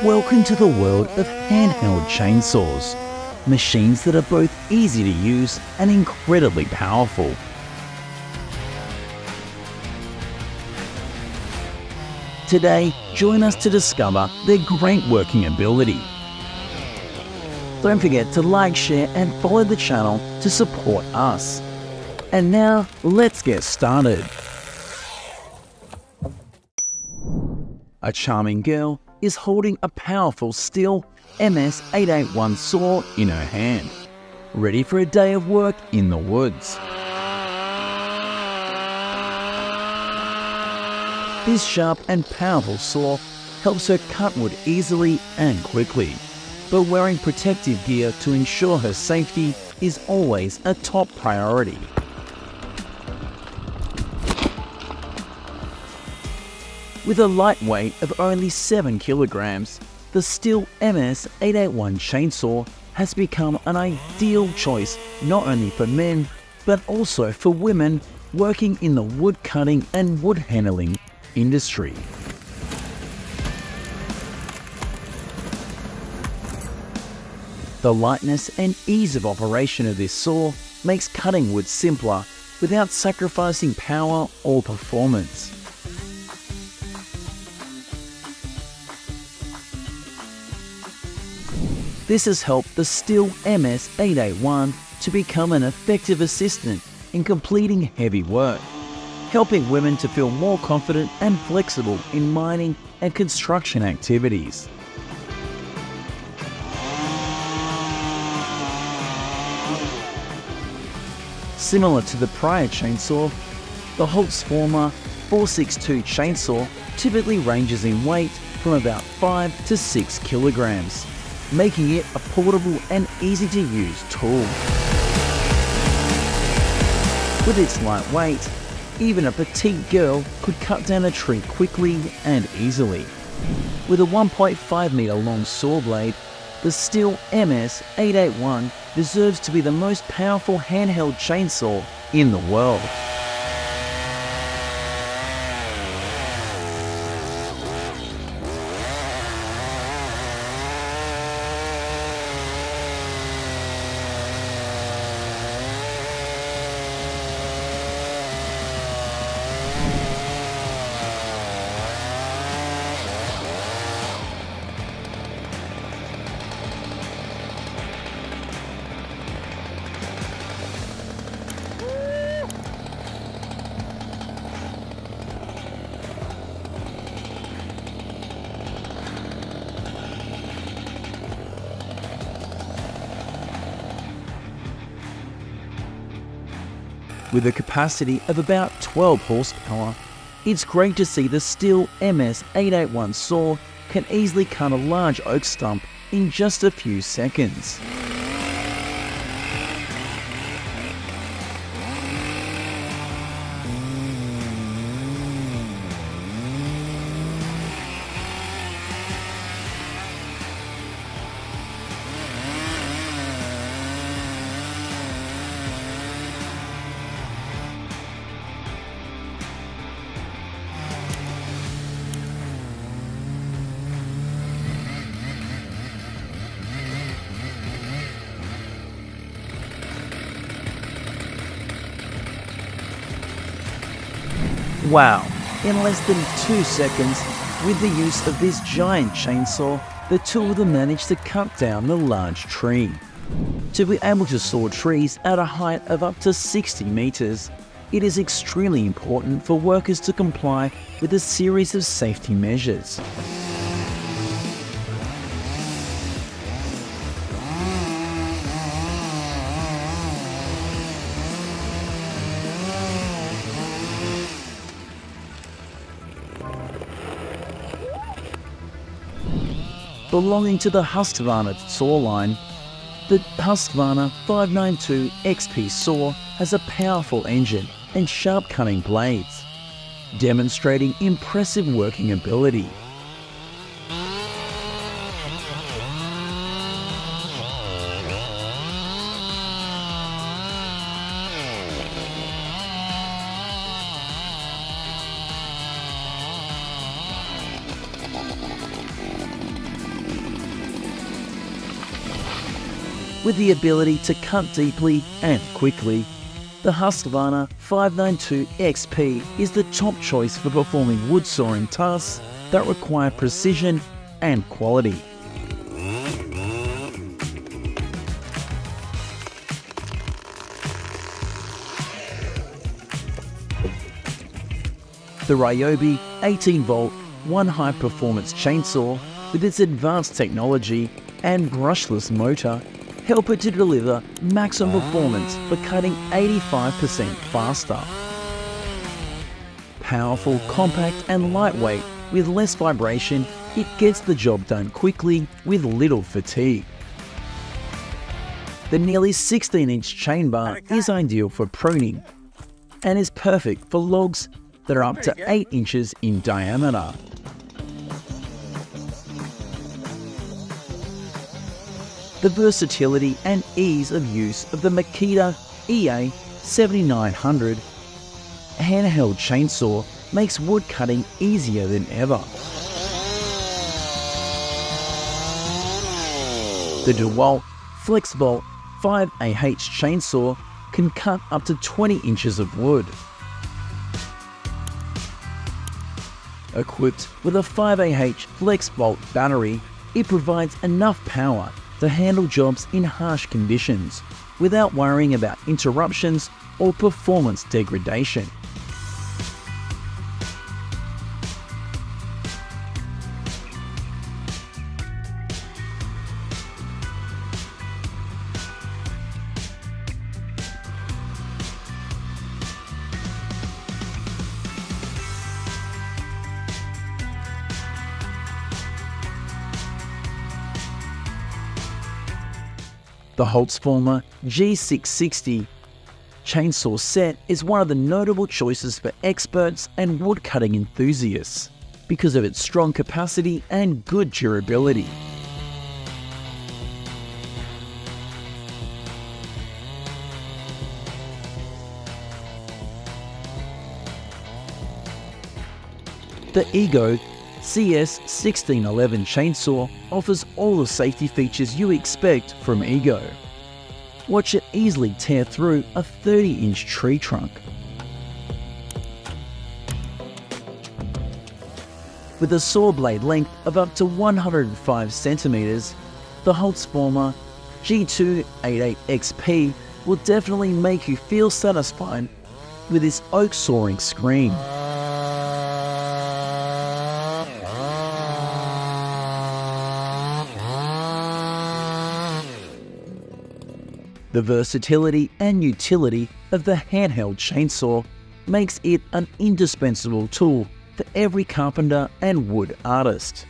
Welcome to the world of handheld chainsaws, machines that are both easy to use and incredibly powerful. Today, join us to discover their great working ability. Don't forget to like, share and follow the channel to support us. And now, let's get started. A charming girl is holding a powerful steel MS-881 saw in her hand, ready for a day of work in the woods. This sharp and powerful saw helps her cut wood easily and quickly, but wearing protective gear to ensure her safety is always a top priority. With a light weight of only 7 kilograms, the Stihl MS-881 chainsaw has become an ideal choice not only for men, but also for women working in the wood cutting and wood handling industry. The lightness and ease of operation of this saw makes cutting wood simpler without sacrificing power or performance. This has helped the Stihl MS-881 to become an effective assistant in completing heavy work, helping women to feel more confident and flexible in mining and construction activities. Similar to the prior chainsaw, the Holzformer 462 chainsaw typically ranges in weight from about 5 to 6 kilograms, making it a portable and easy to use tool. With its light weight, even a petite girl could cut down a tree quickly and easily. With a 1.5 meter long saw blade, the Stihl MS-881 deserves to be the most powerful handheld chainsaw in the world. With a capacity of about 12 horsepower, it's great to see the Stihl MS-881 saw can easily cut a large oak stump in just a few seconds. Wow, in less than 2 seconds, with the use of this giant chainsaw, the two of them managed to cut down the large tree. To be able to saw trees at a height of up to 60 meters, it is extremely important for workers to comply with a series of safety measures. Belonging to the Husqvarna saw line, the Husqvarna 592 XP saw has a powerful engine and sharp cutting blades, demonstrating impressive working ability. with the ability to cut deeply and quickly. The Husqvarna 592 XP is the top choice for performing wood sawing tasks that require precision and quality. The Ryobi 18-volt, 1 high-performance chainsaw with its advanced technology and brushless motor help it to deliver maximum performance for cutting 85% faster. Powerful, compact and lightweight with less vibration, it gets the job done quickly with little fatigue. The nearly 16-inch chain bar is ideal for pruning and is perfect for logs that are up to 8 inches in diameter. The versatility and ease of use of the Makita EA 7900 handheld chainsaw makes wood cutting easier than ever. The DeWalt FlexVolt 5AH chainsaw can cut up to 20 inches of wood. Equipped with a 5AH FlexVolt battery, it provides enough power to handle jobs in harsh conditions without worrying about interruptions or performance degradation. The Holtzformer G660 chainsaw set is one of the notable choices for experts and woodcutting enthusiasts because of its strong capacity and good durability. The Ego CS1611 chainsaw offers all the safety features you expect from Ego. Watch it easily tear through a 30-inch tree trunk. With a saw blade length of up to 105 centimeters, the Holtzformer G288XP will definitely make you feel satisfied with its oak sawing scream. The versatility and utility of the handheld chainsaw makes it an indispensable tool for every carpenter and wood artist.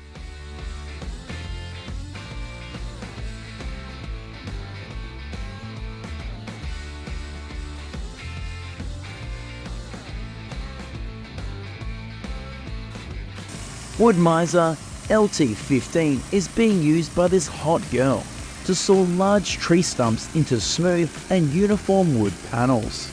Wood-Mizer LT15 is being used by this hot girl to saw large tree stumps into smooth and uniform wood panels.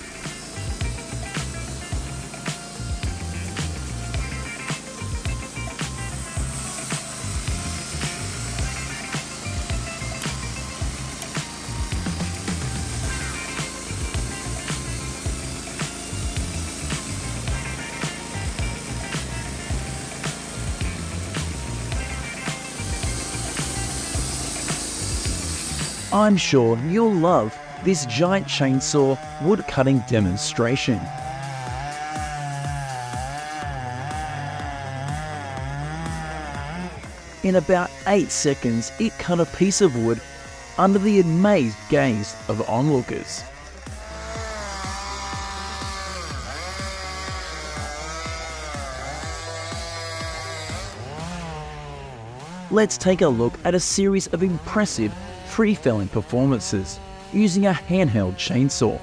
I'm sure you'll love this giant chainsaw wood cutting demonstration. In about 8 seconds, it cut a piece of wood under the amazed gaze of onlookers. Let's take a look at a series of impressive tree-felling performances using a handheld chainsaw.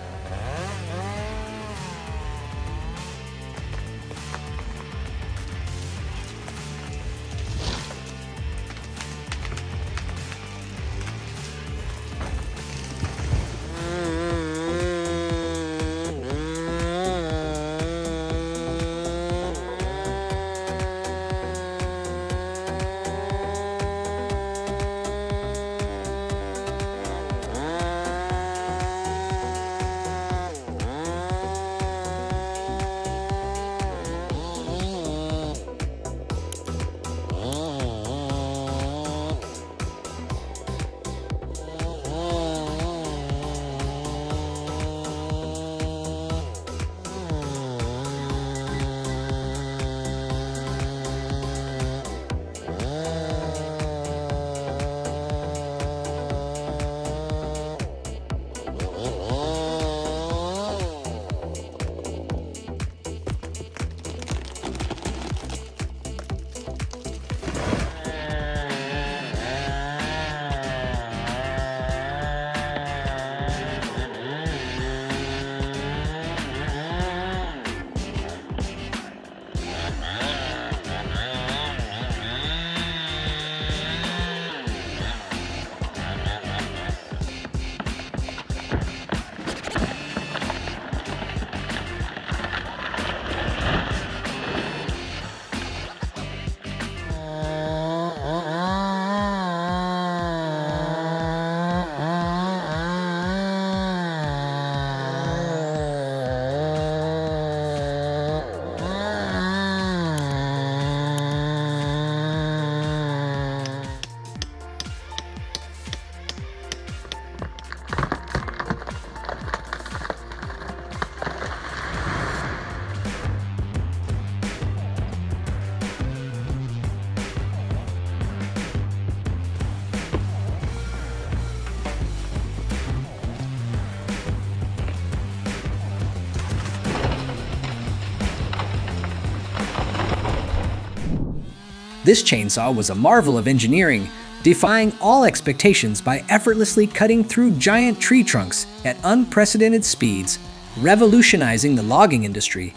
This chainsaw was a marvel of engineering, defying all expectations by effortlessly cutting through giant tree trunks at unprecedented speeds, revolutionizing the logging industry.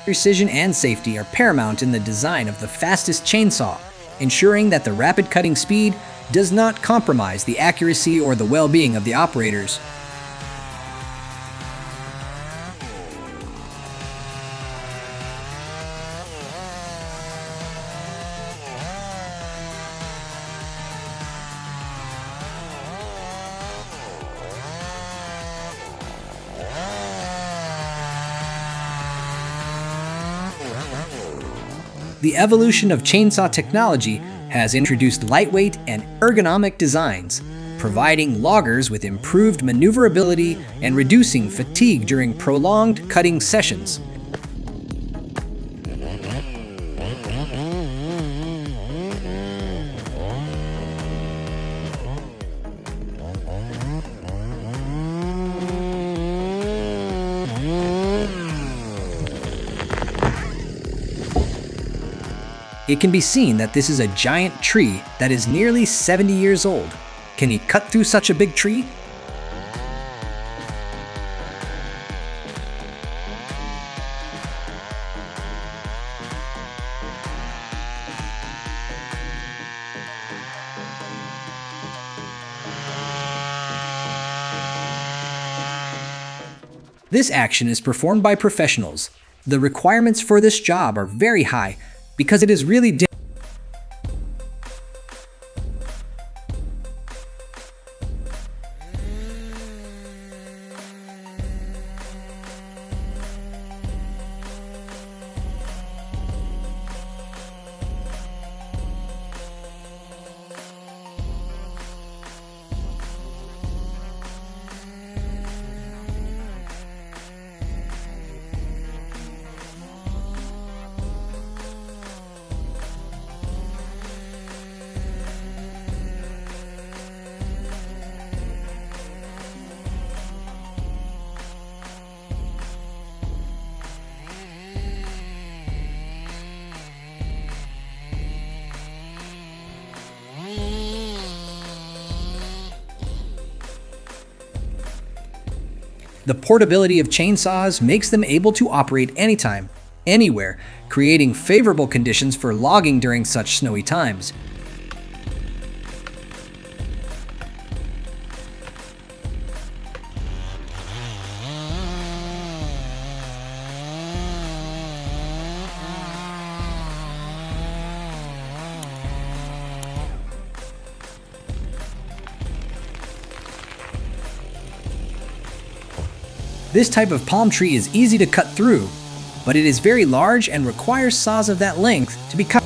Precision and safety are paramount in the design of the fastest chainsaw, ensuring that the rapid cutting speed does not compromise the accuracy or the well-being of the operators. The evolution of chainsaw technology has introduced lightweight and ergonomic designs, providing loggers with improved maneuverability and reducing fatigue during prolonged cutting sessions. It can be seen that this is a giant tree that is nearly 70 years old. Can he cut through such a big tree? This action is performed by professionals. The requirements for this job are very high, because it is really The portability of chainsaws makes them able to operate anytime, anywhere, creating favorable conditions for logging during such snowy times. This type of palm tree is easy to cut through, but it is very large and requires saws of that length to be cut.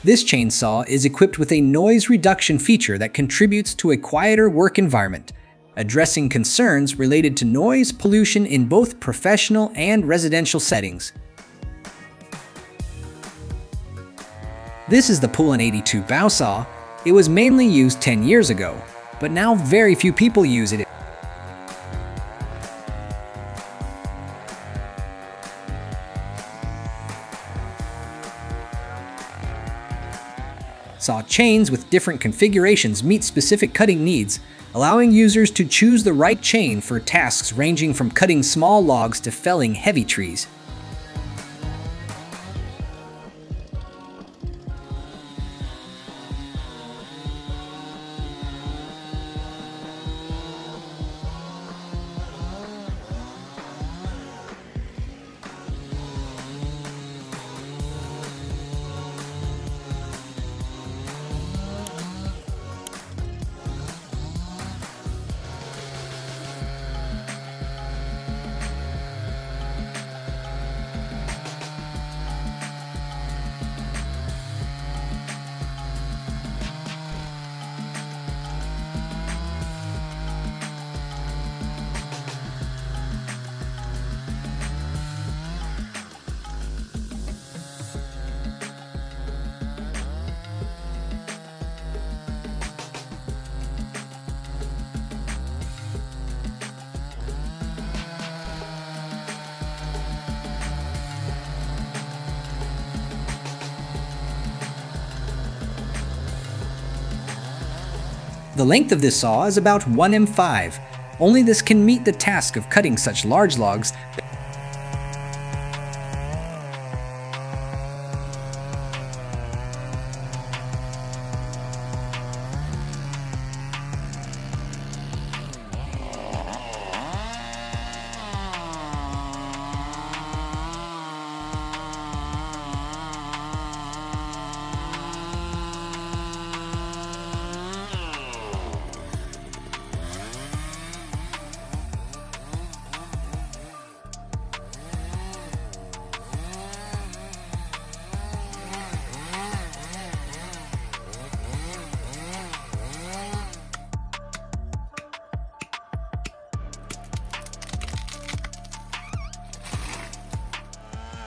This chainsaw is equipped with a noise reduction feature that contributes to a quieter work environment, addressing concerns related to noise pollution in both professional and residential settings. This is the Pull & 82 bow saw. It was mainly used 10 years ago. but now very few people use it. Saw chains with different configurations meet specific cutting needs, allowing users to choose the right chain for tasks ranging from cutting small logs to felling heavy trees. The length of this saw is about 1 m5. Only this can meet the task of cutting such large logs.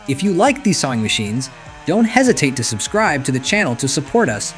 If you like these sawing machines, don't hesitate to subscribe to the channel to support us.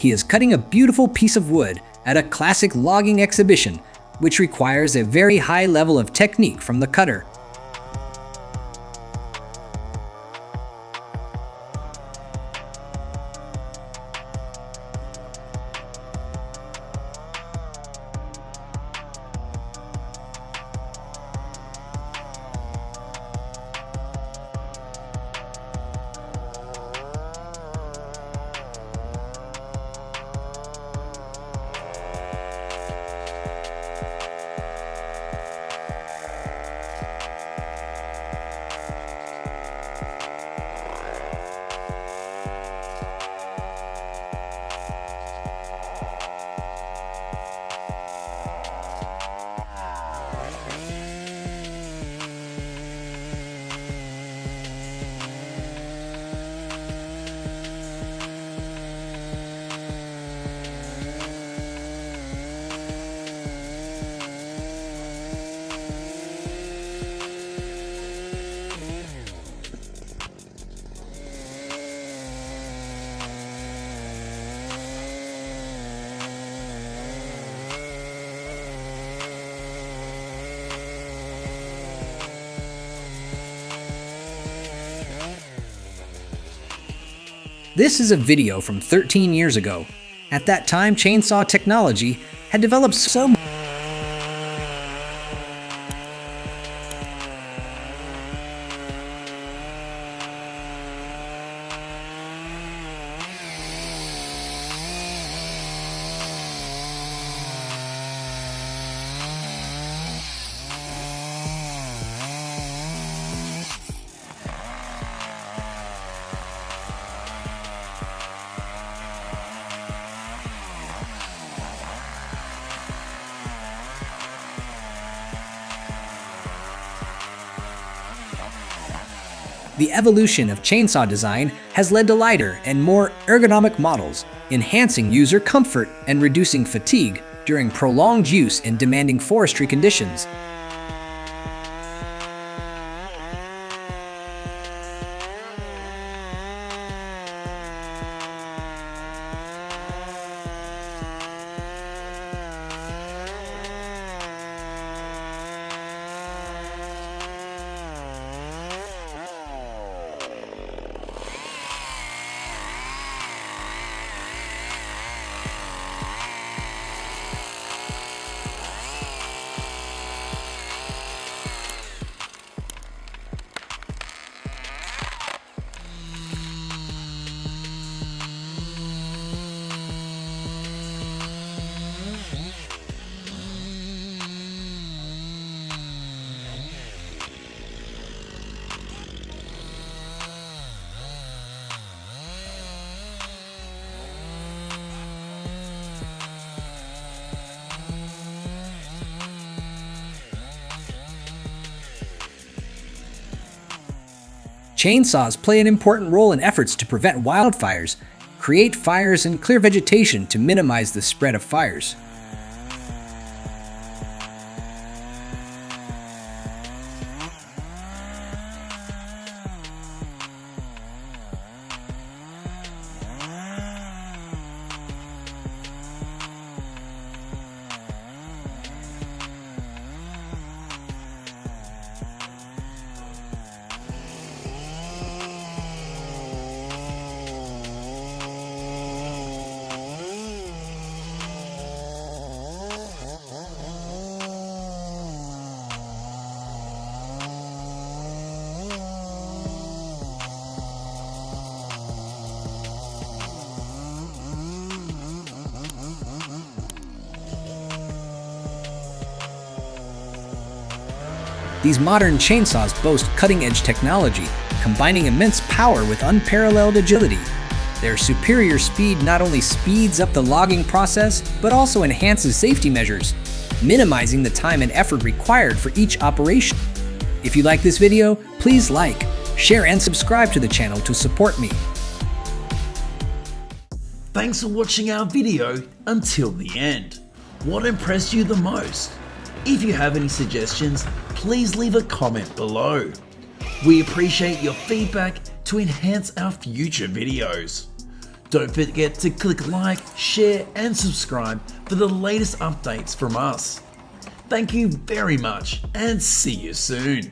He is cutting a beautiful piece of wood at a classic logging exhibition, which requires a very high level of technique from the cutter. This is a video from 13 years ago. At that time, chainsaw technology had developed so much. The evolution of chainsaw design has led to lighter and more ergonomic models, enhancing user comfort and reducing fatigue during prolonged use in demanding forestry conditions. Chainsaws play an important role in efforts to prevent wildfires, create fires, and clear vegetation to minimize the spread of fires. These modern chainsaws boast cutting-edge technology, combining immense power with unparalleled agility. Their superior speed not only speeds up the logging process, but also enhances safety measures, minimizing the time and effort required for each operation. If you like this video, please like, share, and subscribe to the channel to support me. Thanks for watching our video until the end. What impressed you the most? If you have any suggestions, please leave a comment below. We appreciate your feedback to enhance our future videos. Don't forget to click like, share, and subscribe for the latest updates from us. Thank you very much and see you soon.